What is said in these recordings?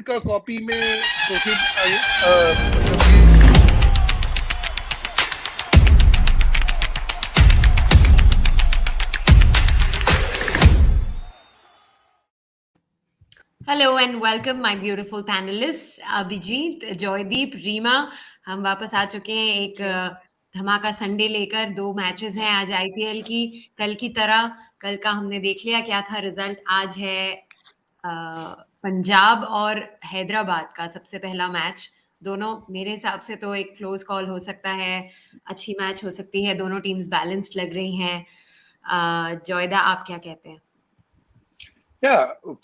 का कॉपी में तो फिर Hello and welcome my beautiful panelists Abhijit, Joydeep, Reema. हम वापस आ चुके हैं एक धमाका संडे लेकर। 2 मैचेस हैं आज आईपीएल की। कल की तरह कल का हमने देख लिया क्या था रिजल्ट। आज है पंजाब और हैदराबाद का सबसे पहला मैच। दोनों मेरे हिसाब से तो एक क्लोज कॉल हो सकता है, अच्छी मैच हो सकती है। दोनों टीम्स बैलेंस्ड लग रही हैं। जॉयदा, आप क्या कहते हैं?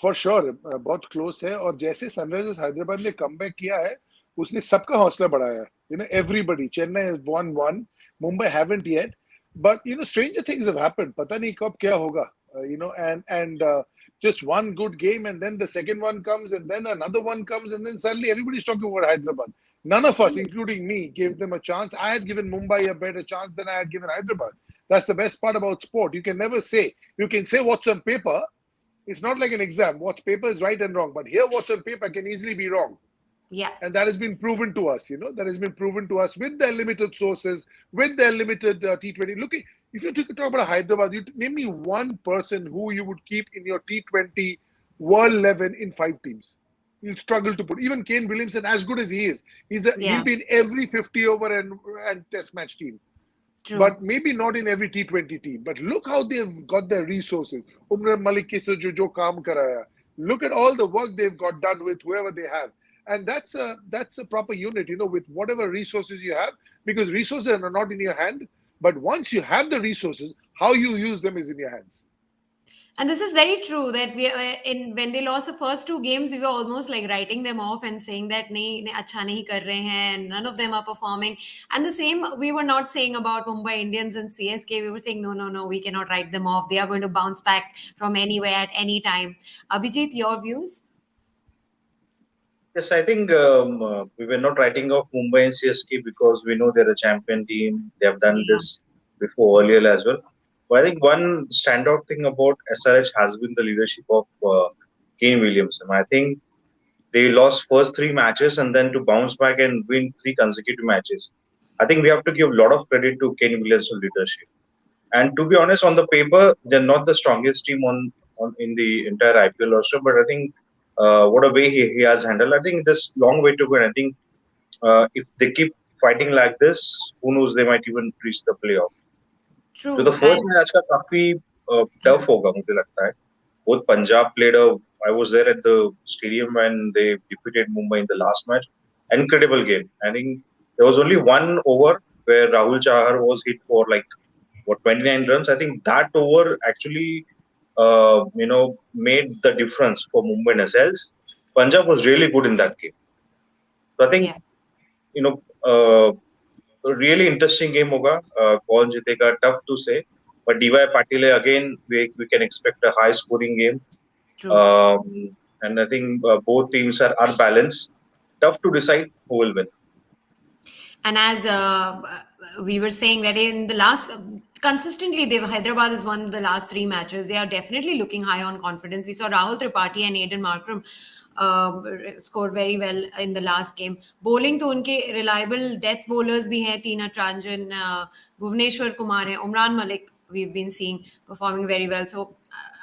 फॉर श्योर बहुत क्लोज है। और जैसे सनराइजर्स हैदराबाद ने कमबैक किया है, उसने सबका हौसला बढ़ाया है। Everybody, Chennai has won one, Mumbai haven't yet, but stranger things have happened. पता नहीं कब क्या होगा, and just one good game and then the second one comes and then another one comes and then suddenly everybody's talking about Hyderabad. None of us, including me, gave them a chance. I had given Mumbai a better chance than I had given Hyderabad. That's the best part about sport. You can never say. You can say what's on paper. It's not like an exam. What's paper is right and wrong, but here what's on paper can easily be wrong. Yeah. And that has been proven to us. That has been proven to us with their limited sources, with their limited T20. Look, if you talk about Hyderabad, you name me one person who you would keep in your T20 World 11 in 5 teams. You'll struggle to put. Even Kane Williamson, as good as he is, he'll be in every 50 over and test match team. True. But maybe not in every T20 team. But look how they've got their resources. Umar Malik ke se jo kaam karaya. Look at all the work they've got done with whoever they have. And that's a proper unit, with whatever resources you have, because resources are not in your hand. But once you have the resources, how you use them is in your hands. And this is very true that when they lost the first 2 games, we were almost like writing them off and saying that nahi acha nahi kar rahe hain, none of them are performing. And the same we were not saying about Mumbai Indians and CSK. We were saying no, we cannot write them off. They are going to bounce back from anywhere at any time. Abhijit, your views? Yes, I think we were not writing off Mumbai and CSK because we know they're a champion team. They have done this before earlier as well. But I think one standout thing about SRH has been the leadership of Kane Williamson. I think they lost first 3 matches and then to bounce back and win 3 consecutive matches. I think we have to give a lot of credit to Kane Williamson's leadership. And to be honest, on the paper, they're not the strongest team on in the entire IPL roster. But I think what a way he has handled. I think there's long way to go. And I think if they keep fighting like this, who knows, they might even reach the playoff. True. So the first match का काफी tough होगा मुझे लगता है. Both Punjab played I was there at the stadium when they defeated Mumbai in the last match. Incredible game. I think there was only one over where Rahul Chahar was hit for 29 runs. I think that over actually, made the difference for Mumbai and else. Punjab was really good in that game. So I think, a really interesting game hoga. Kaun jitega, tough to say. But D.Y. Patil, again, we can expect a high scoring game. And I think both teams are balanced. Tough to decide who will win. And as we were saying that in the last, consistently, Hyderabad has won the last 3 matches. They are definitely looking high on confidence. We saw Rahul Tripathi and Aiden Markram scored very well in the last game. Bowling to unke reliable death bowlers bhi hai, Tina Tranjan, Bhuvneshwar Kumar hai, Umran Malik we've been seeing performing very well. So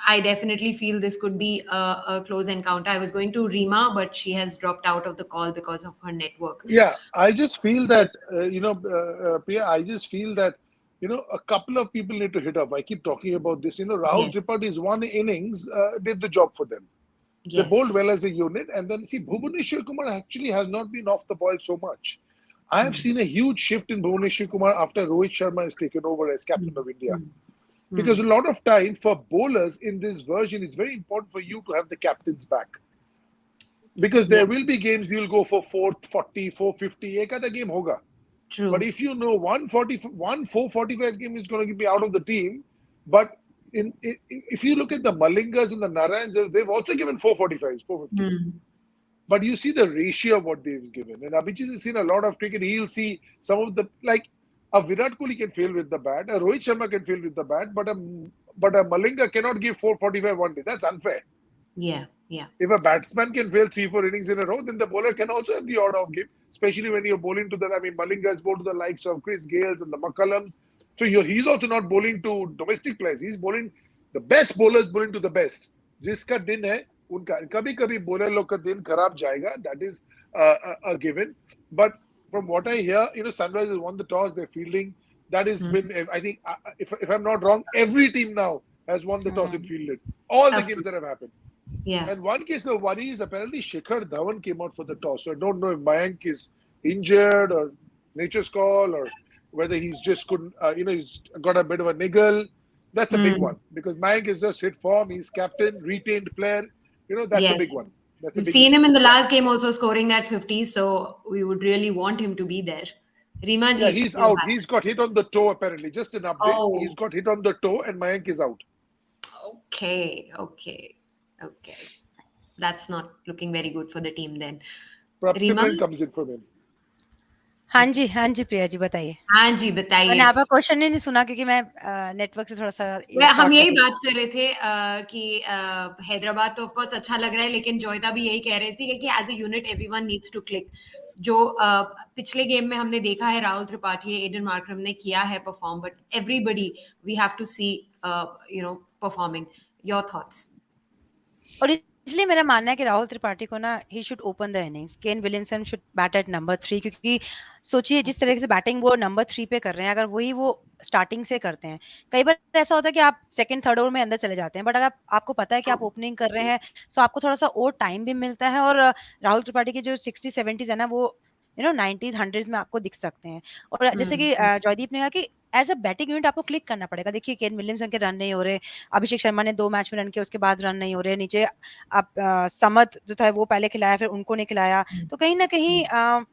I definitely feel this could be a close encounter. I was going to Rima, but she has dropped out of the call because of her network. Yeah, I just feel that, Priya, I just feel that, a couple of people need to hit up. I keep talking about this. Rahul Tripathi's one innings did the job for them. They bowled well as a unit. And then, see, Bhuvneshwar Kumar actually has not been off the ball so much. I have seen a huge shift in Bhuvneshwar Kumar after Rohit Sharma has taken over as captain of India. Because a lot of time for bowlers in this version, it's very important for you to have the captains back. Because there will be games you'll go for 440, 450, ek other game hoga. True. But if you know 445 game is going to be out of the team, but if you look at the Malingas and the Narayans, they've also given 445s, 450s. But you see the ratio of what they've given. And Abhijit has seen a lot of cricket. He'll see some of the, like, a Virat Kohli can fail with the bat, a Rohit Sharma can fail with the bat, but a Malinga cannot give 445 one day. That's unfair. Yeah. Yeah. If a batsman can fail 3-4 innings in a row, then the bowler can also have the odd off game, especially when you're bowling to the, I mean, Malinga has bowled to the likes of Chris Gales and the McCullums. So he's also not bowling to domestic players. He's bowling the best bowlers bowling to the best. जिसका दिन है उनका कभी कभी bowler लोग का दिन खराब जाएगा. That is a given. But from what I hear, Sunrisers won the toss. They're fielding. That has been, I think, if I'm not wrong, every team now has won the toss and fielded. All the games that have happened. Yeah. And one case of worry is apparently Shikhar Dhawan came out for the toss. So I don't know if Mayank is injured or nature's call or whether he's just couldn't, he's got a bit of a niggle. That's a big one because Mayank is just hit form. He's captain, retained player. That's a big one. We've seen him in the last game also scoring that 50. So we would really want him to be there. Rima ji. Yeah, he's out. He's got hit on the toe apparently. Just an update. Oh. He's got hit on the toe and Mayank is out. Okay. That's not looking very good for the team then. Perhaps Simran comes in for him. हाँ जी प्रिया जी बताइए. हाँ जी बताइए. मैंने आपका question नहीं सुना क्योंकि मैं नेटवर्क से थोड़ा सा हम यही बात कर रहे थे कि हैदराबाद तो ऑफ कोर्स अच्छा लग रहा है लेकिन जोयता भी यही कह रही थी कि as a unit everyone needs to click. जो पिछले गेम में हमने देखा है राहुल त्रिपाठी एडन मार्करम ने किया है perform but everybody we have to see performing. Your thoughts. और इसलिए मेरा मानना है कि राहुल त्रिपाठी को ना ही should open the innings. Kane Williamson should bat at number 3 क्योंकि सोचिए जिस तरह से बैटिंग वो नंबर 3 पे कर रहे हैं अगर वही वो स्टार्टिंग से करते हैं. कई बार ऐसा होता है कि आप सेकंड थर्ड ओवर में अंदर चले जाते हैं बट अगर आपको पता है कि आप ओपनिंग कर रहे हैं तो आपको थोड़ा सा और टाइम भी मिलता है. और राहुल त्रिपाठी के जो 60-70s है ना वो 90s 100s में आपको दिख सकते हैं. और जैसे कि जयदीप ने कहा कि एज अ बैटिंग यूनिट आपको क्लिक करना पड़ेगा. देखिए केन विलियमसन के रन नहीं हो रहे, अभिषेक शर्मा ने 2 मैच में रन किए उसके बाद रन नहीं हो रहे, नीचे आप समत जो था वो पहले खिलाया फिर उनको नहीं खिलाया. तो कहीं ना कहीं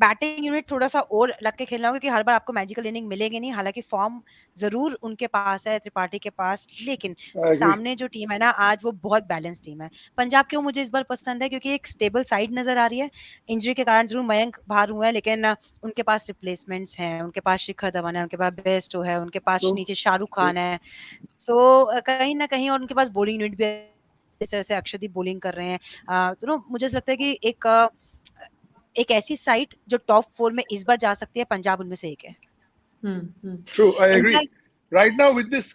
बैटिंग यूनिट थोड़ा सा और लग के खेलना होगा क्योंकि हर बार आपको मैजिकल इनिंग मिलेगी नहीं. हालांकि फॉर्म जरूर उनके पास है त्रिपाठी के पास लेकिन सामने जो टीम है ना आज वो बहुत बैलेंस टीम है. पंजाब क्यों मुझे इस बार पसंद है क्योंकि एक स्टेबल साइड नजर आ रही है. इंजरी के कारण जरूर मयंक बाहर हुए हैं लेकिन उनके पास रिप्लेसमेंट्स हैं. उनके पास शिखर धवन है, उनके पास बेस्टो है, उनके पास नीचे शाहरुख खान है. सो कहीं ना कहीं और उनके पास बॉलिंग यूनिट भी इस तरह से अक्षरदीप बॉलिंग कर रहे हैं. तो मुझे लगता है कि एक ऐसी साइट जो टॉप 4 में इस बार जा सकती है पंजाब उनमें से एक है. True, I agree. Right now with this,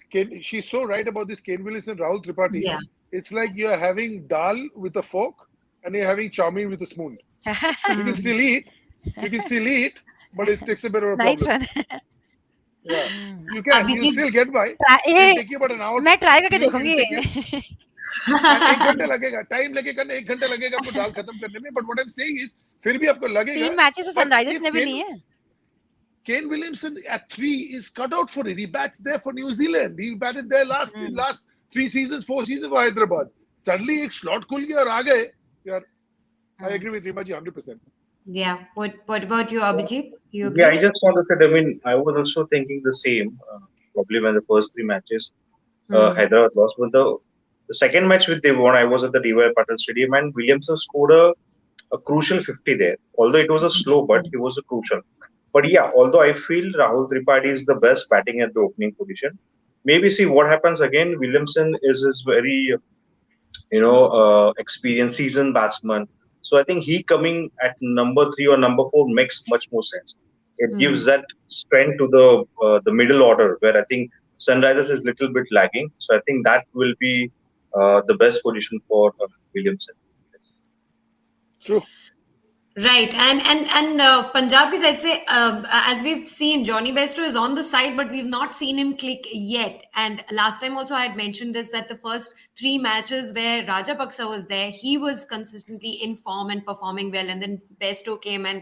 she's so right about this Kane Williamson, Rahul Tripathi. Yeah. It's like you're having dal with a fork and you're having chow mein with a spoon. You can still eat, but it takes a bit of a nice problem. One. Yeah, you can. You still get by. It'll take you about an hour. मैं try करके देखूंगी. 1 घंटा लगेगा. Time लगेगा ना 1 घंटा लगेगा आपको दाल खत्म करने में. But what I'm saying is, फिर भी आपको लगेगा. 3 मैचेस तो सनराइजर्स ने भी लिए हैं. Kane Williamson at 3 is cut out for it. He bats there for New Zealand. He batted there last 3 seasons, 4 seasons for Hyderabad. Suddenly एक slot खुल गया और आ गए. यार, I agree with Rima ji 100%. Yeah. What about you, Abhijit? You agree? Yeah, I just want to say, I mean, I was also thinking the same. Probably when the first 3 matches Hyderabad lost, but the second match which they won, I was at the DY Patel Stadium and Williamson scored a crucial 50 there. Although it was a slow, but he was a crucial. But yeah, although I feel Rahul Tripathi is the best batting at the opening position, maybe see what happens again. Williamson is very, experienced, seasoned batsman. So I think he coming at number 3 or number 4 makes much more sense. It gives that strength to the middle order where I think Sunrisers is a little bit lagging. So I think that will be the best position for Williamson. True. Right, and Punjab ki side se, as we've seen, Johnny Bairstow is on the side, but we've not seen him click yet. And last time also I had mentioned this, that the first 3 matches where Rajapaksa was there, he was consistently in form and performing well. And then Bairstow came and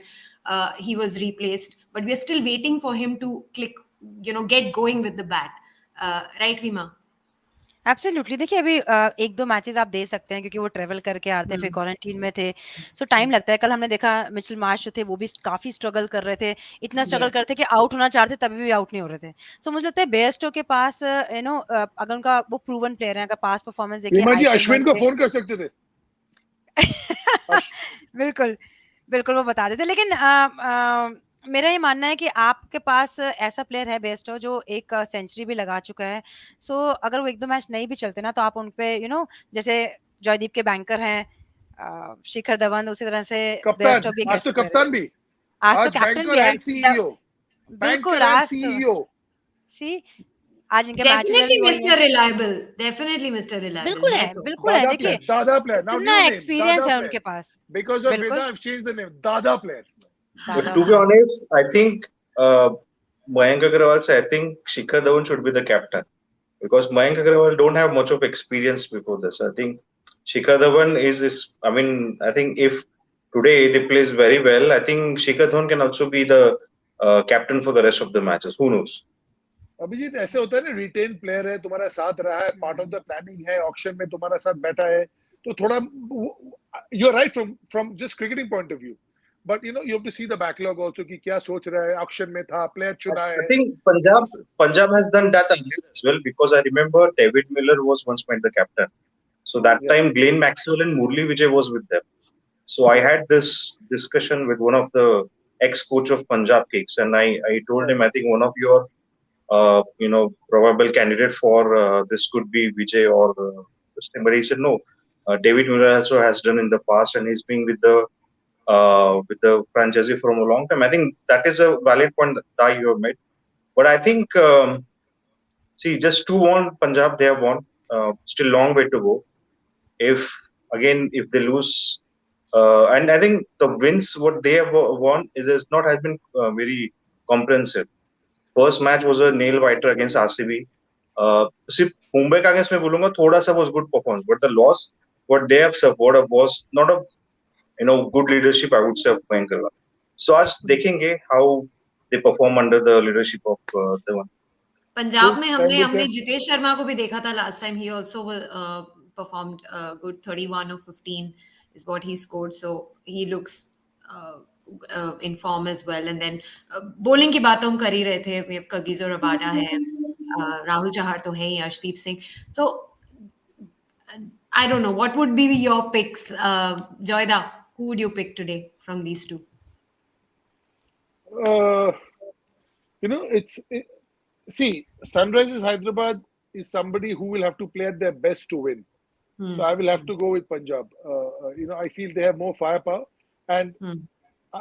he was replaced. But we're still waiting for him to click, get going with the bat. Right, Rima? Absolutely. देखिए अभी 1-2 matches आप दे सकते हैं क्योंकि वो travel करके आते हैं फिर क्वारंटीन में थे. सो टाइम लगता है. कल हमने देखा मिचेल मार्श जो थे वो भी काफी स्ट्रगल कर रहे थे. इतना स्ट्रगल करते कि आउट होना चाहते तभी भी आउट नहीं हो रहे थे. सो मुझे लगता है बेयरस्टो के पास अगर उनका वो प्रूवन प्लेयर है, अगर पास परफॉर्मेंस देखिए रीमा जी अश्विन को फोन कर सकते थे. बिल्कुल वो बता देते. लेकिन मेरा ये मानना है कि आपके पास ऐसा प्लेयर है बेस्टो जो एक सेंचुरी भी लगा चुका है. सो अगर वो 1-2 मैच नहीं भी चलते ना तो आप उन पे जैसे जॉयदीप के बैंकर हैं, शिखर धवन उसी तरह से बेस्ट कप्तान, ऑफ भी आज तो कैसे कप्तान भी, आज तो आज कैप्टन भी बैंकर है एंड सीईओ, बिल्कुल बैंकर एंड आज तो सीईओ। सी आज इनके मैच विनर डेफिनेटली भी वही मिस्टर है रिलायबल, डेफिनेटली मिस्टर रिलायबल है तो। बिल्कुल है देखिए Dada player. Now कितना new name, एक्सपीरियंस Dada है player. उनके पास Because of बिल्कुल Veda, I've changed the name. Dada player. But दादा to be honest, I think Mayank Agarwal, I think Shikhar Dhawan should be the captain because Mayank Agarwal don't have much of experience before this. I think Shikhar Dhawan is I mean, I think if today they plays very well, I think Shikhar Dhawan can also be the captain for the rest of the matches. Who knows? Abhijit, ऐसे होता है ना, retain player है, तुम्हारा साथ रहा है, part of the planning है, ऑक्शन में तुम्हारा साथ बैठा है, तो थोड़ा you are right from just cricketing point of view, but you know you have to see the backlog also कि क्या सोच रहा है, ऑक्शन में था, प्लेयर चुना I है। think Punjab has done that earlier as well because I remember David Miller was once made the captain. So that time Glenn Maxwell and Murli Vijay was with them. So I had this discussion with one of the ex-coach of Punjab Kings, and I told him I think one of your probable candidate for this could be Vijay or this thing, but he said no. David Miller also has done in the past, and he's been with the franchisee from a long time. I think that is a valid point that you have made. But I think see, just two won Punjab, they have won. Still long way to go. If if they lose, and I think the wins what they have won is not has been very comprehensive. First match was a nail biter against RCB. सिर्फ मुंबई का against मैं बोलूंगा थोड़ा सा was good performance, but the loss what they have suffered was not a good leadership I would say of Mayank Agarwal. So आज देखेंगे how they perform under the leadership of the one. Punjab में time will हमने tell. Jitesh Sharma को भी देखा था last time, he also performed good, 31 of 15 is what he scored, so he looks in form as well. And then bowling की बात तो हम कर ही रहे थे, we have Kagiso Rabada है, राहुल चहर तो है ही, Arshdeep Singh, so I don't know what would be your picks, Joyda, who would you pick today from these two? See, Sunrisers Hyderabad is somebody who will have to play at their best to win. So I will have to go with Punjab. I feel they have more firepower, and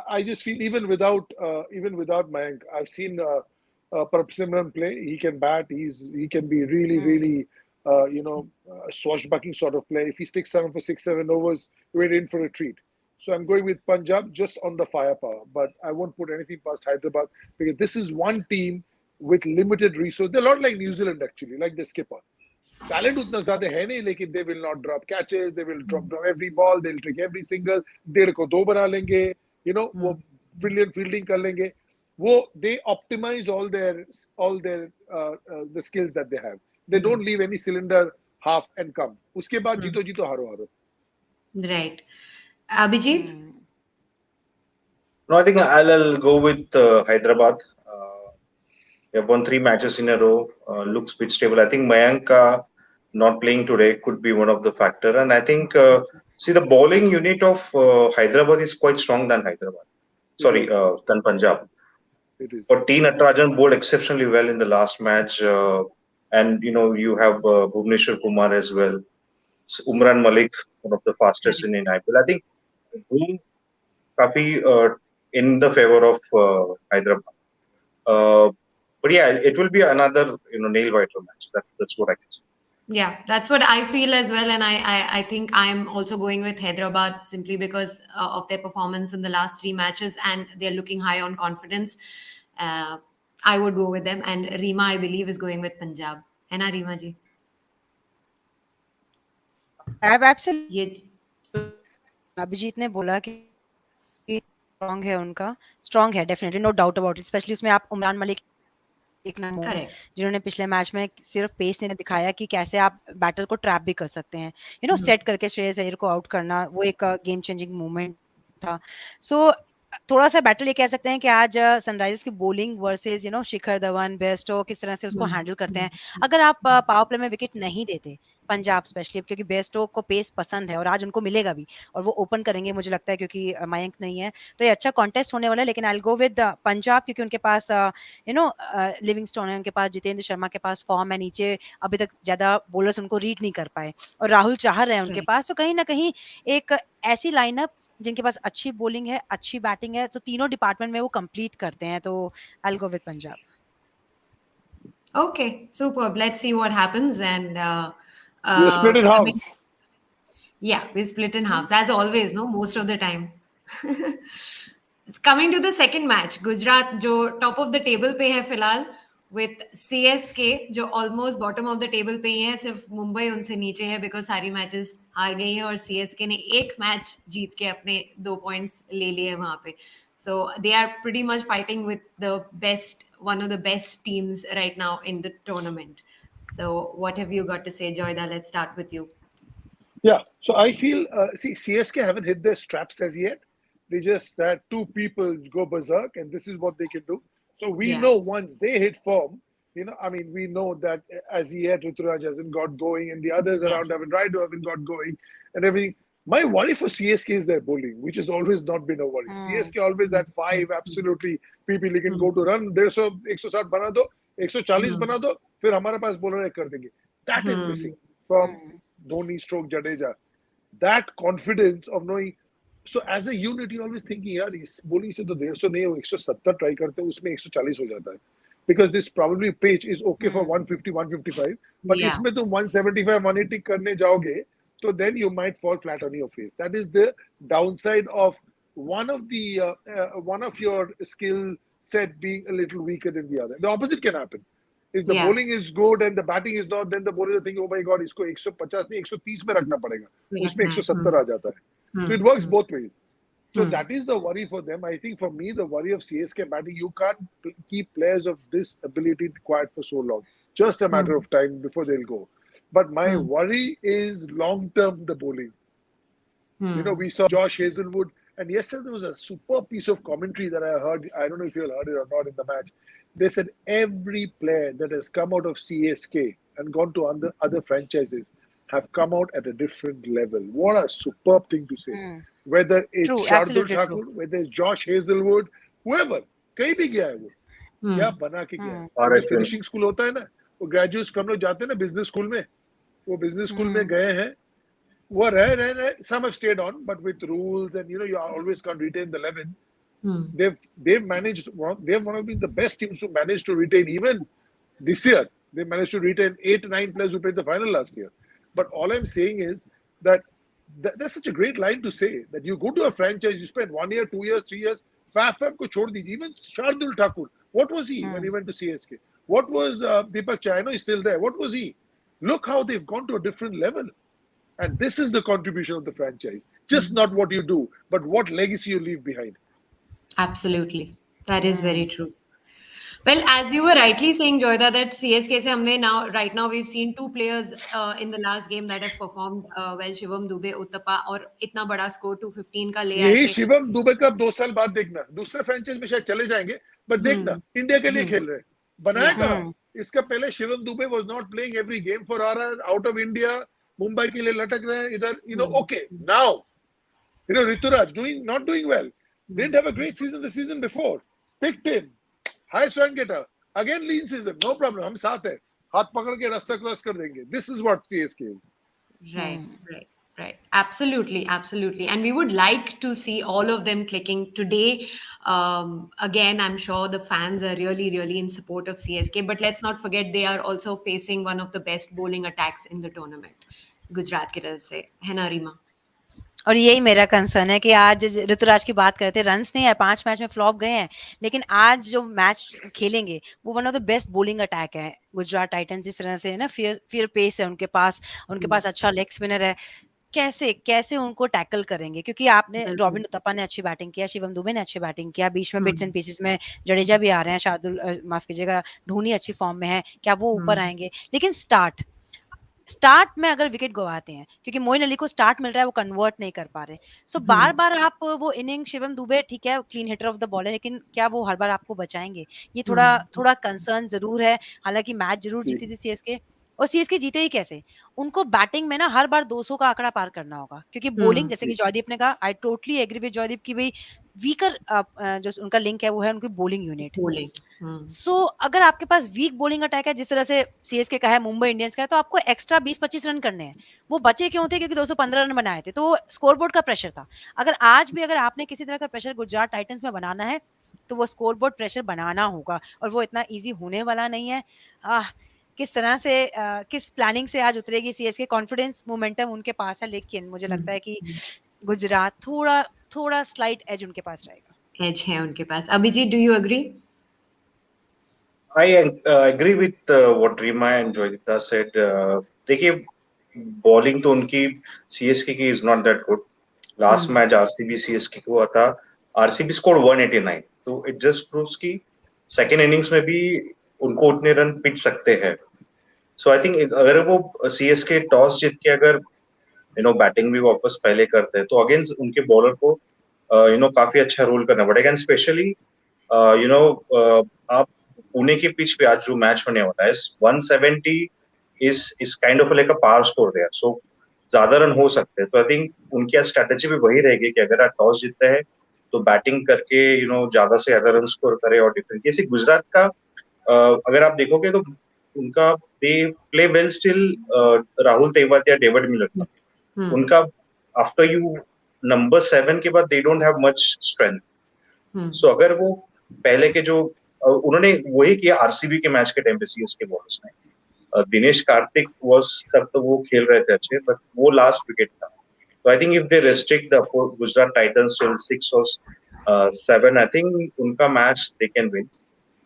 I just feel even without Mayank, I've seen Prabhsimran play. He can bat. He can be really swashbuckling sort of play. If he sticks 7 for 6-7 overs, we're in for a treat. So I'm going with Punjab just on the firepower, but I won't put anything past Hyderabad because this is one team with limited resources. They're a lot like New Zealand actually, like the skipper. Talent उतना ज़्यादा है नहीं, लेकिन they will not drop catches, they will drop every ball, they'll take every single, 1.5 को 2 बना लेंगे, वो brilliant fielding कर लेंगे, they optimize all their the skills that they have. They don't leave any cylinder half and come. उसके बाद जीतो हारो. Right. Abhijit? No, I think I'll go with Hyderabad. They have won 3 matches in a row. Looks bit stable. I think Mayank not playing today could be one of the factor. And I think see the bowling unit of Hyderabad is quite strong than Hyderabad. Sorry, than Punjab. It is. But T Natarajan bowled exceptionally well in the last match, and you have Bhuvneshwar Kumar as well. Umran Malik, one of the fastest in IPL. I think he काफी in the favor of Hyderabad. But yeah, it will be another nail biter match. That's what I can say. Yeah, that's what I feel as well, and I think I'm also going with Hyderabad simply because of their performance in the last 3 matches, and they're looking high on confidence. I would go with them, and Reema, I believe, is going with Punjab. है ना Reema जी? Absolutely. Abhijit ने बोला कि strong है उनका, strong है definitely, no doubt about it, specially उसमें आप उमरान मलिक एक नाम है जिन्होंने पिछले मैच में सिर्फ पेस ने दिखाया कि कैसे आप बैटर को ट्रैप भी कर सकते हैं, सेट करके श्रेयस अय्यर को आउट करना, वो एक गेम चेंजिंग मूवमेंट था. सो थोड़ा सा बैटल ये कह सकते हैं कि आज सनराइजर्स की bowling versus Shikhar Dhawan, Bairstow किस तरह से उसको हैंडल करते हैं। अगर आप पावर प्ले में विकेट नहीं देते पंजाब स्पेशली, क्योंकि बेस्टो को पेस पसंद है और आज उनको मिलेगा भी, और वो ओपन करेंगे मुझे लगता है, क्योंकि मयंक नहीं है, तो ये अच्छा कॉन्टेस्ट होने वाला है। लेकिन I will go with Punjab, क्योंकि उनके पास लिविंगस्टोन है, उनके पास जितेंद्र शर्मा के पास फॉर्म है, नीचे अभी तक ज्यादा बॉलर्स उनको रीड नहीं कर पाए, और राहुल चाहर है उनके पास, तो कहीं ना कहीं एक ऐसी लाइनअप जिनके पास अच्छी बॉलिंग है, अच्छी बैटिंग है, तो तीनों डिपार्टमेंट में वो कंप्लीट करते हैं, तो I will go with Punjab. Okay, superb. Let's see what happens. And You're split in I mean, halves. yeah, we split in halves as always, no, most of the time. Coming to the second match, Gujarat जो top of the table पे है फिलहाल, with CSK जो almost bottom of the table पे ही है, सिर्फ मुंबई उनसे नीचे है because सारी matches हार गई है और CSK ने एक match जीत के अपने 2 points ले लिए वहाँ पे. So they are pretty much fighting with the best, one of the best teams right now in the tournament. So what have you got to say, Joyda? Let's start with you. Yeah, so I feel, CSK haven't hit their straps as yet. They just had two people go berserk, and this is what they can do. So we know once they hit form, I mean, we know that as yet Ruturaj hasn't got going, and the others around haven't tried to haven't got going, and everything. My worry for CSK is their bowling, which has always not been a worry. CSK always had five absolutely people who can go to run. 150 बना दो, 140 बना दो, फिर हमारे पास bowler कर देंगे. That is missing from Dhoni stroke Jadeja. That confidence of knowing. So as a unit, you always thinking, यार इस bowling से तो 150 नहीं हो, 170 try करते हैं, उसमें 140 हो जाता है. Because this probably pitch is okay for 150, 155, but इसमें तुम 175, 180 करने जाओगे, so then you might fall flat on your face. That is the downside of one of your skill set being a little weaker than the other. The opposite can happen. If the bowling is good and the batting is not, then the bowler is thinking, oh my God, इसको 150 नहीं 130 में रखना पड़ेगा. उसमें 170 आ जाता है. So it works both ways. So that is the worry for them. I think for me, the worry of CSK batting, you can't keep players of this ability quiet for so long. Just a matter of time before they'll go. But my worry is long-term, the bowling. We saw Josh Hazelwood, and yesterday there was a super piece of commentary that I heard. I don't know if you heard it or not in the match. They said every player that has come out of CSK and gone to other franchises have come out at a different level. What a superb thing to say. Whether it's Shardul Thakur, whether it's Josh Hazelwood, whoever, कहीं भी गया है वो, क्या बना के गया है. फिनिशिंग स्कूल होता है ना, वो ग्रेजुएट्स हम लोग जाते हैं ना बिजनेस स्कूल में, वो बिजनेस स्कूल में गए हैं, वो रहे, some have stayed on, but with rules and you always can't retain the 11. They've managed. They've one of been the best teams to manage to retain even this year. They managed to retain 8, 9 players who played the final last year. But all I'm saying is that that's such a great line to say that you go to a franchise, you spend 1 year, 2 years, 3 years, Faf ko chhod dijiye. Even Shardul Thakur, what was he when he went to CSK? What was Deepak Chai? I know he's still there. What was he? Look how they've gone to a different level. And this is the contribution of the franchise. Just not what you do, but what legacy you leave behind. Absolutely. That is very true. Well, as you were rightly saying, Joyda, that CSK se humne right now we've seen two players in the last game that have performed well, Shivam Dube, Uttapa, और इतना बड़ा score 215 का ले आए यही थे. शिवम दुबे का 2 साल बाद देखना, दूसरे फ्रेंचाइज में शायद चले जाएंगे, बट देखना इंडिया के लिए खेल रहे हैं. बनाया कहाँ? इसका पहले Shivam Dubey was not playing every game for RR out of India. Mumbai के लिए लटक रहे हैं इधर. Okay, now Rituraj not doing well. Didn't have a great season the season before. Picked him. Highest run getter. Again lean season. No problem. हम साथ हैं. हाथ पकड़ के रास्ता क्रॉस कर देंगे. This is what CSK is. Right. Absolutely. And we would like to see all of them clicking today. Again, I'm sure the fans are really, really in support of CSK. But let's not forget they are also facing one of the best bowling attacks in the tournament. Gujarat की तरफ से है ना रीमा. और यही मेरा concern है कि आज ऋतुराज की बात करते हैं, रन्स नहीं है, 5 मैच में फ्लॉप गए हैं, लेकिन आज जो मैच खेलेंगे वो one of the best bowling attack है गुजरात टाइटंस. जिस तरह से है ना, फियर पेस है उनके पास अच्छा लेग स्पिनर है. कैसे उनको टैकल करेंगे, क्योंकि आपने रॉबिन उतप्पा ने अच्छी बैटिंग किया, शिवम दुबे ने अच्छी बैटिंग किया, बीच में बिट्स एंड पीसेस में जडेजा भी आ रहे हैं, शार्दुल माफ कीजिएगा, धोनी अच्छी फॉर्म में है, क्या वो ऊपर आएंगे? लेकिन स्टार्ट स्टार्ट में अगर विकेट गवाते हैं, क्योंकि मोइन अली को स्टार्ट मिल रहा है, वो कन्वर्ट नहीं कर पा रहे, सो बार बार आप वो इनिंग, शिवम दुबे ठीक है clean hitter of the ball है, लेकिन क्या वो हर बार आपको बचाएंगे? ये थोड़ा थोड़ा कंसर्न जरूर है। हालांकि मैच जरूर जीती थी सीएसके, और सीएसके जीते ही कैसे, उनको बैटिंग में ना हर बार 200 का आंकड़ा पार करना होगा, क्योंकि बॉलिंग जैसे कि जॉयदीप ने कहा, I totally agree with Joydeep की भाई वीकर जो उनका लिंक है वो है उनकी बॉलिंग यूनिट। सो अगर आपके पास वीक बॉलिंग अटैक है, जिस तरह से सीएसके का है, मुंबई इंडियंस का है, तो आपको एक्स्ट्रा 20-25 रन करने हैं। वो बचे क्यों थे? क्योंकि 215 रन बनाए थे, तो स्कोरबोर्ड का प्रेशर था। अगर आज भी अगर आपने किसी तरह का प्रेशर गुजरात टाइटंस में बनाना है, तो वो स्कोरबोर्ड प्रेशर बनाना होगा, और वो इतना इजी होने वाला नहीं है। किस तरह से किस प्लानिंग से आज उतरेगी सीएसके, कॉन्फिडेंस मोमेंटम उनके पास है, लेकिन मुझे लगता है कि गुजरात थोड़ा थोड़ा स्लाइट एज उनके पास रहेगा। एज है उनके पास। Abhijeet, do you agree? I agree with what Rima and Joyita said. देखिए, बॉलिंग तो उनकी सीएसके की is not that good. Last match RCB CSK को हुआ था, आरसीबी स्कोर 189, तो इट जस्ट प्रूव्स कि सेकेंड इनिंग्स में भी उनको उतने रन पिट सकते हैं। सो आई थिंक अगर वो सीएसके टॉस जीत के अगर बैटिंग भी वापस पहले करते हैं, तो अगेंस्ट उनके बॉलर को काफी अच्छा रोल करना पड़ेगा। एंड स्पेशली आप पुणे के पिच पे आज जो मैच होने वाला है, 170 is kind of like a power score there, so ज्यादा रन हो सकते हैं। तो आई थिंक उनकी स्ट्रेटेजी भी वही रहेगी कि अगर आप टॉस जीतते हैं तो बैटिंग करके ज्यादा से ज्यादा रन स्कोर करे। और डिफरेंट जैसे गुजरात का अगर आप देखोगे तो उनका they play well still, Rahul Tewatia या डेविड मिलर का उनका आफ्टर यू नंबर 7 के बाद they don't have much strength. So अगर वो पहले के जो उन्होंने वही किया आरसीबी के मैच के टाइम पे सीएसके बॉलर्स ने, दिनेश कार्तिक वाज तब तो वो खेल रहे थे अच्छे, बट वो लास्ट विकेट था। तो I think if they restrict the Gujarat Titans till 6 और 7, आई थिंक उनका match they can win.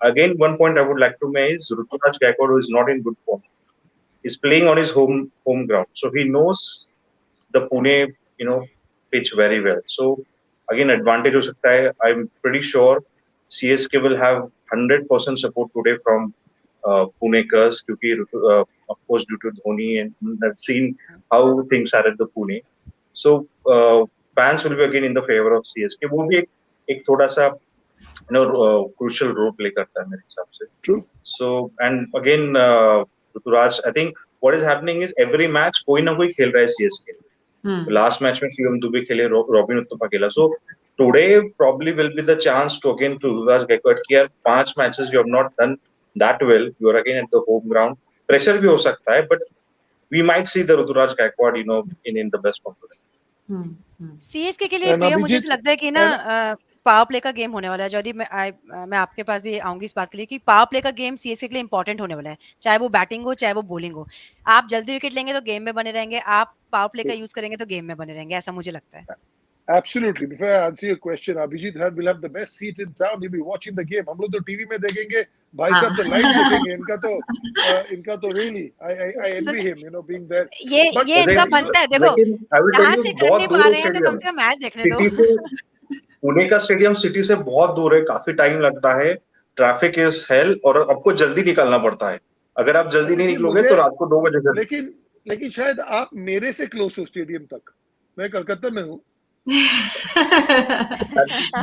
Again, one point I would like to make is Ruturaj Gaikwad, who is not in good form, is playing on his home ground, so he knows the Pune pitch very well. So again, advantage हो सकता है. I'm pretty sure CSK will have 100% support today from Punekars, क्योंकि of course due to Dhoni, and I've seen how things are at the Pune. So fans will be again in the favor of CSK. वो भी एक थोड़ा सा crucial role play करता है मेरे हिसाब से. True. So and again, Ruturaj, I think what is happening is every match कोई ना कोई खेल रहा है CSK. Last match में शिवम दुबे खेले, रॉबिन उत्तपा खेला. So today probably will be the chance to again to Ruturaj Gaikwad कि यार 5 matches you have not done that well, you are again at the home ground. Pressure भी हो सकता है, but we might see the Ruturaj Gaikwad in the best confidence. CSK के लिए प्रिया, मुझे ऐसा लगता है कि ना पावर प्ले का गेम होने वाला है। यदि मैं आपके पास भी आऊंगी इस बात के लिए कि पावर प्ले का गेम सीएसके के लिए इंपॉर्टेंट होने वाला है, चाहे वो बैटिंग हो चाहे वो बॉलिंग हो। आप जल्दी विकेट लेंगे तो गेम में बने रहेंगे, आप पावर प्ले का यूज करेंगे तो गेम में बने रहेंगे, ऐसा मुझे लगता है। Absolutely. Before I answer your question, Abhijit will have the best seat in town. He'll be watching the game. हम लोग तो टीवी में देखेंगे, भाई साहब तो लाइव देखेंगे. इनका तो really, I envy him, being there. ये इनका बनता है, देखो यहाँ से कर नहीं पा रहे हैं तो कम से कम मैच देखने दो। पुणे का स्टेडियम सिटी से बहुत दूर है, काफी टाइम लगता है, ट्रैफिक इज हेल, और आपको जल्दी निकलना पड़ता है। अगर आप जल्दी नहीं निकलोगे तो रात को 2 बजे। लेकिन शायद आप मेरे से क्लोज हो स्टेडियम तक, मैं कलकत्ता में हूँ।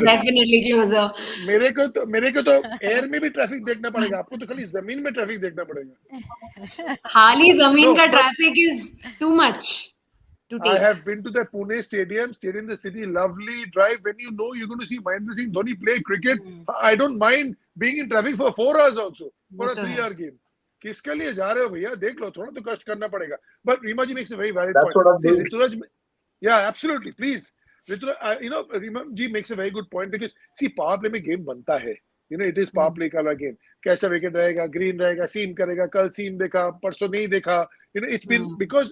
Definitely closer. मेरे को तो एयर में भी ट्रैफिक देखना पड़ेगा, आपको तो खाली जमीन में ट्रैफिक देखना पड़ेगा। खाली जमीन का traffic is too much to take. I have been to the Pune stadium, stayed in the city, lovely drive. When you're going to see Mahendra Singh Dhoni play cricket, I don't mind being in traffic for 4 hours also for a 3-hour game. किसके लिए जा रहे हो भैया, देख लो, थोड़ा तो कष्ट करना पड़ेगा. But Rima ji makes a very valid point. See, Rituraj, yeah, absolutely, please. Rima ji makes a very good point because see, power play में game बनता है. It is power play का वाला game. कैसा विकेट रहेगा, green रहेगा, सीम करेगा, कल सीम देखा, परसों नहीं देखा. It's been because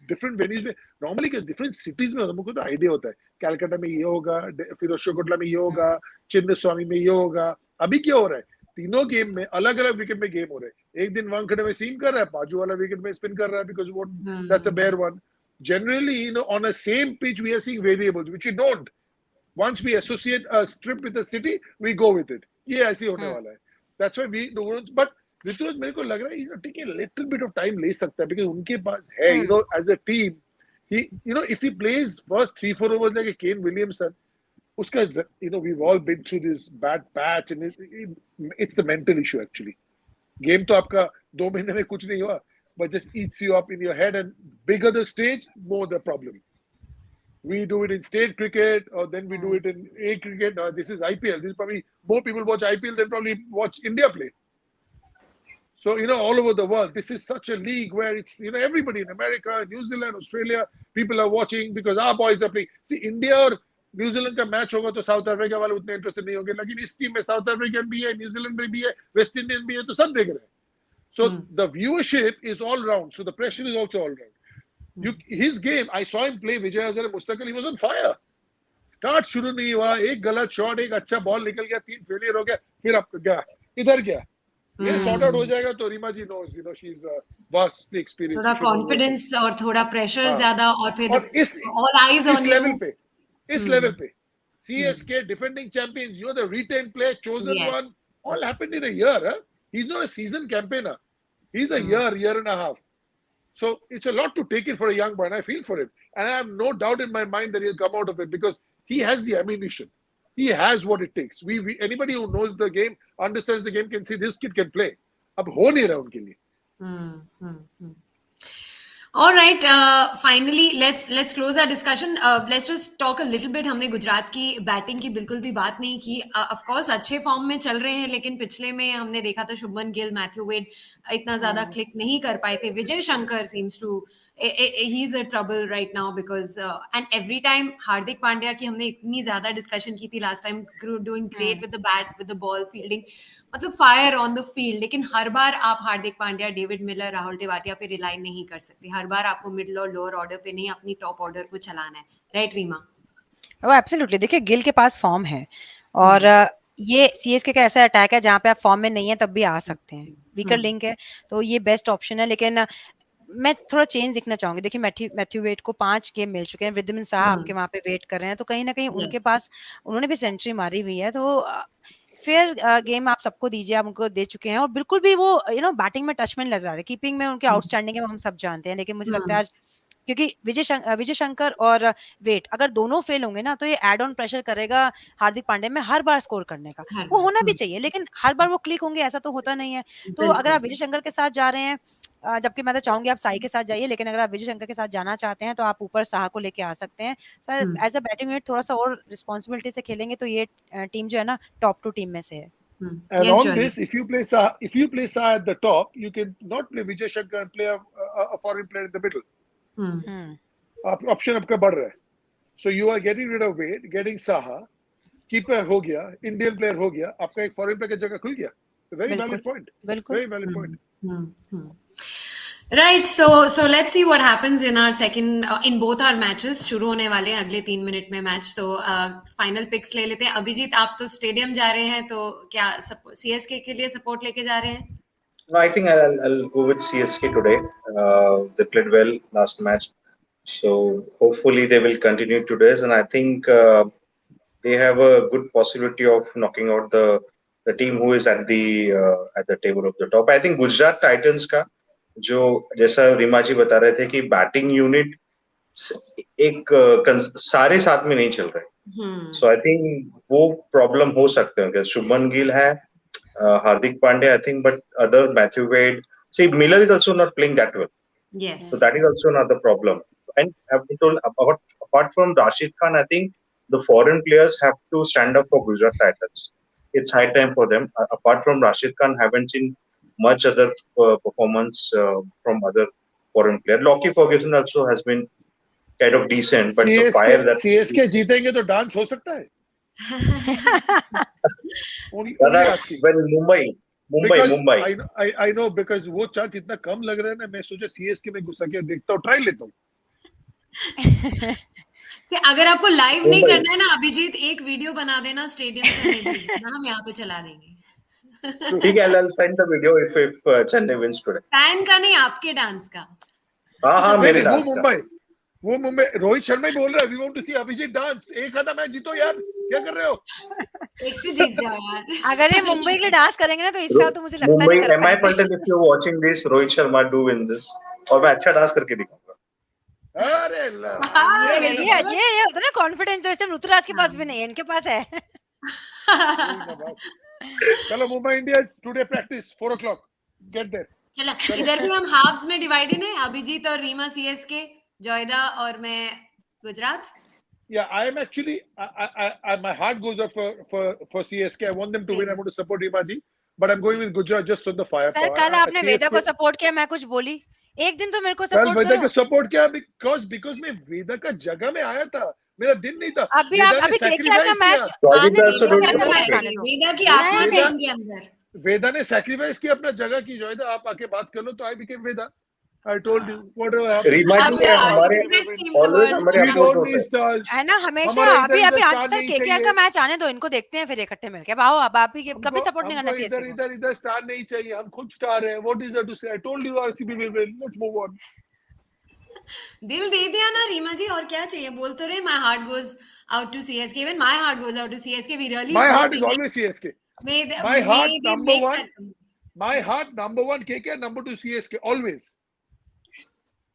different venues में नॉर्मली डिफरेंट सिटीज में हमको तो आइडिया होता है, कलकत्ता में ये होगा, फिरोजशाह कोटला में ये होगा, चिन्न स्वामी में ये होगा. अभी क्या हो रहा है, तीनों गेम में अलग अलग विकेट में गेम हो रहे हैं. एक दिन वांगखड़े में सीम कर रहा है, बाजू वाला विकेट में स्पिन कर रहा है, because that's a bare one. Generally on a same pitch we are seeing variables which we don't. once we associate a strip with a city, we go with it. ये ऐसे होने वाला है. That's why we don't. But Rituraj मेरे को लग रहा है ठीक है लिटिल बिट ऑफ टाइम ले सकता है, बिकॉज उनके पास है as a team he if he plays first 3-4 overs like a Kane Williamson, uska we've all been through this bad patch and it's the mental issue actually. Game to aapka 2 mahine mein kuch nahi hua, but just eats you up in your head, and bigger the stage, more the problem. We do it in state cricket, or then we do it in A cricket. This is IPL. This is probably more people watch IPL than probably watch India play. So, all over the world, this is such a league where it's, everybody in America, New Zealand, Australia, people are watching because our boys are playing. See, India और New Zealand का match होगा तो south Africa वाले उतने interested नहीं होंगे, लेकिन इस टीम में साउथ अफ्रीकन भी है, न्यूजीलैंड में भी है, वेस्ट इंडियन भी है, तो सब देख रहे हैं. So the viewership is all round. So the pressure is also all round. His game, I saw him play Vijay Hazare Mustaqil, he was on fire. Start शुरू नहीं हुआ, एक गलत शॉट, एक अच्छा बॉल निकल गया, 3 फेलियर हो गया, फिर आपका क्या इधर क्या ये सॉर्ट आउट हो जाएगा. तो Rima ji knows she is vastly experience, थोड़ा कॉन्फिडेंस और थोड़ा प्रेशर ज्यादा, और फिर ऑल आईज ऑन यू. इस लेवल पे CSK defending champions, the retain player, chosen one, all happened in a year. He's not a season campaigner, he's a year and a half. So it's a lot to take it for a young boy, and I feel for him, and I have no doubt in my mind that he'll come out of it because he has the ammunition. He has what it takes. Anybody who knows the game, understands the game, can see this kid can play. अब हो नहीं रहा उनके लिए. All right, finally let's close our discussion. Let's just talk a little bit. हमने गुजरात की batting की बिल्कुल भी बात नहीं की. Of course अच्छे फॉर्म में चल रहे हैं, लेकिन पिछले में हमने देखा था शुभमन गिल, मैथ्यू वेड इतना ज्यादा क्लिक नहीं कर पाए थे. Vijay Shankar seems to he's a trouble right now because and every time Hardik Pandya की हमने इतनी ज्यादा डिस्कशन की थी last time, doing great with the bat, with the ball, fielding, मतलब फायर ऑन द फील्ड, लेकिन हर बार आप हार्दिक पांड्या, डेविड मिलर, राहुल तेवातिया पे रिलाई नहीं कर सकते. हर बार आपको मिडिल और लोअर ऑर्डर पे नहीं, अपनी टॉप ऑर्डर को चलाना है. राइट रीमा? वो एब्सोल्युटली. देखिए गिल के पास फॉर्म है, और ये CSK का ऐसा अटैक है जहाँ पे आप फॉर्म में नहीं है तब भी आ सकते हैं. वीकर लिंक है तो ये बेस्ट ऑप्शन है, लेकिन मैं थोड़ा चेंज दिखना चाहूंगी. देखिए मैथ्यू वेड को 5 गेम मिल चुके हैं, वृद्धिमान साहा आपके वहां पे वेट कर रहे हैं, तो कहीं ना कहीं उनके पास, उन्होंने भी सेंचुरी मारी हुई है, तो फेयर गेम आप सबको दीजिए, आप उनको दे चुके हैं. और बिल्कुल भी वो बैटिंग में टच में नजर आ रहे. कीपिंग में उनके आउटस्टैंडिंग है, वो हम सब जानते हैं, लेकिन मुझे लगता है आज क्योंकि विजय शंकर और वेट अगर दोनों फेल होंगे ना, तो ये एड ऑन प्रेशर करेगा हार्दिक पांड्या में हर बार स्कोर करने का. वो होना भी चाहिए, लेकिन हर बार वो क्लिक होंगे ऐसा तो होता नहीं है. तो अगर आप विजय शंकर के साथ जा रहे हैं, जबकि मैं तो चाहूंगी आप साई के साथ जाइए, लेकिन अगर आप विजय शंकर के साथ जाना चाहते हैं तो आप ऊपर साहा को लेके आ सकते हैं. So as a batting unit थोड़ा सा और रिस्पॉन्सिबिलिटी से खेलेंगे तो ये टीम जो है ना टॉप 2 टीम में से है. And on this, if you play Saha at the top, you can not play Vijay Shankar and play a foreign player in the middle. Option आपका बढ़ रहा है. So you are getting rid of Wade, getting Saha, keeper हो गया, Indian player हो गया, आपका एक foreign player की जगह खुल गया. Very valid point. Very valid point. Right, so let's see what happens in our second in both our matches. शुरू होने वाले हैं अगले 3 मिनट में मैच, तो फाइनल पिक्स ले लेते हैं. अभिजीत, आप तो स्टेडियम जा रहे हैं, तो क्या CSK के लिए सपोर्ट लेके जा रहे हैं? No, I think I'll go with CSK today. They played well last match, so hopefully they will continue today's, and I think they have a good possibility of knocking out the team who is at the table of the top. I think Gujarat Titans का जो जैसा रीमा जी बता रहे थे कि batting unit एक सारे साथ में नहीं चल रहे. सो आई थिंक वो प्रॉब्लम हो सकते हैं. शुभमन गिल है, Hardik Pandya, I think, but other Matthew Wade. See, Miller is also not playing that well. Yes. So that is also another problem. And apart from Rashid Khan, I think the foreign players have to stand up for Gujarat Titans. It's high time for them. Apart from Rashid Khan, haven't seen much other performance from other foreign players. Lockie Ferguson also has been kind of decent, but the fire that CSK जीतेंगे तो dance हो सकता है. when Mumbai. I know because वो chance इतना कम लग रहा है ना, मैं सोचा CSK में घुसा के देखता हूँ, ट्राई लेता हूँ. अगर आपको लाइव नहीं करना है ना अभिजीत, एक वीडियो बना देना स्टेडियम से, हम यहाँ पे चला देंगे. ठीक है, I'll send the video if Chennai wins today. Fan का नहीं, आपके डांस का. हाँ मेरे डांस का. वो मुंबई रोहित शर्मा ही बोल रहा है, we want to see Abhijeet dance. एक आधा मैच जीतो यार, क्या कर रहे हो? एक तो जीत जाओ यार। अगर ये मुंबई के लिए डांस करेंगे ना तो इस साल तो मुझे लगता मुंबई नहीं कर MI पाएंगे। Paltan, if you're watching this, Rohit Sharma do win this. और मैं अच्छा डांस करके दिखाऊंगा। अरे हाँ, ये very ना good. बात, ये होता है ना कॉन्फिडेंस, जो इस टाइम ऋतुराज के पास भी नहीं है, इनके पास है। यही ना बात। चलो Mumbai Indians today practice 4 o'clock, get there. चलो चलो। इधर भी हम हाफ्स में डिवाइडेड हैं, अभिजीत और रीमा CSK, जॉयदा और मैं Gujarat. Yeah, I am actually, my heart goes up for CSK. I want them to win. I want to support Rimaji, but I'm going with Gujarat just on the sir firepower. कल आपने वेदा को CSK, support किया, मैं कुछ बोली? एक दिन तो मेरे को कल सपोर्ट वेदा करो। का सपोर्ट किया because मैं वेदा का जगह में आया था, मेरा दिन नहीं था। अभी वेदा आप ने अभी KKR का सैक्रिफाइस मैच किया। आने Rajendra दो, also don't KKR का support मैच me. आने दो। वेदा की नहीं, आत्मा वेदा- है इनके अंदर। वेदा ने सैक्रिफाइस किया अपना जगह की, जोयदा आप आके बात कर लो, तो I became Veda. I told you whatever happens. Reema जी अब हमारे best team in the always world. हमारे We अपोज don't होते need हैं। stars. है ना, हमेशा हमारा अभी इधर अभी स्टार आज सर नहीं KKR चाहिए। का मैच आने दो, इनको देखते हैं फिर इकट्ठे मिलके। अब आओ, अब आप भी कभी सपोर्ट नहीं करना हमको CSK को। इधर स्टार नहीं चाहिए, हम खुद स्टार है। What is there to say? I told you RCB will win. Let's move on. दिल दे दिया ना रीमा जी, और क्या चाहिए? बोल तो रहे my heart goes out to CSK. Even my heart goes out to CSK. We really My hope heart is always CSK. may My heart they number make one. that. My heart number one KK, number two CSK. Always.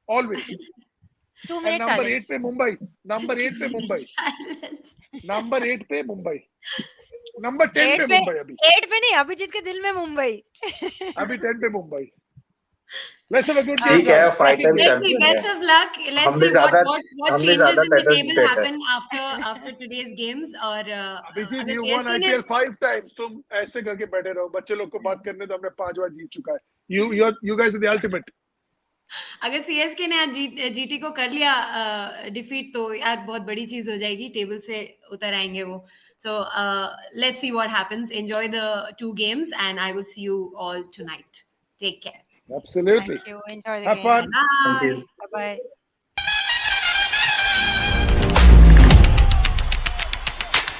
Always. 2 And minute number 8 silence. पे Mumbai. Number 8 पे Mumbai. Silence. Number 8 पे Mumbai. Number 10 8 पे पे मुंबई अभी. 8 पे नहीं, अभिजीत के दिल में मुंबई। अभी 10 पे Mumbai. Let's have a good game, ठीक है, guys. 5 time Let's see. Champion Best है। of luck. Let's हमने see ज्यादा what हमने changes ज्यादा in the टाइटल table जीते हैं। happen after today's games. और अभिजीत, अगर you won CSK ने IPL 5 times. तुम ऐसे करके बैठे रहो. बच्चे लोग को बात करने तो हमने 5 बार जीत चुका है. You guys are the ultimate. अगर CSK ने आज GT को कर लिया डिफीट, तो यार बहुत बड़ी चीज हो जाएगी, टेबल से उतर आएंगे वो. So let's see what happens. Enjoy the 2 games and I will see you all tonight. Take care. Absolutely. Thank you. Enjoy the Have game. fun. Bye. Thank you. Bye bye.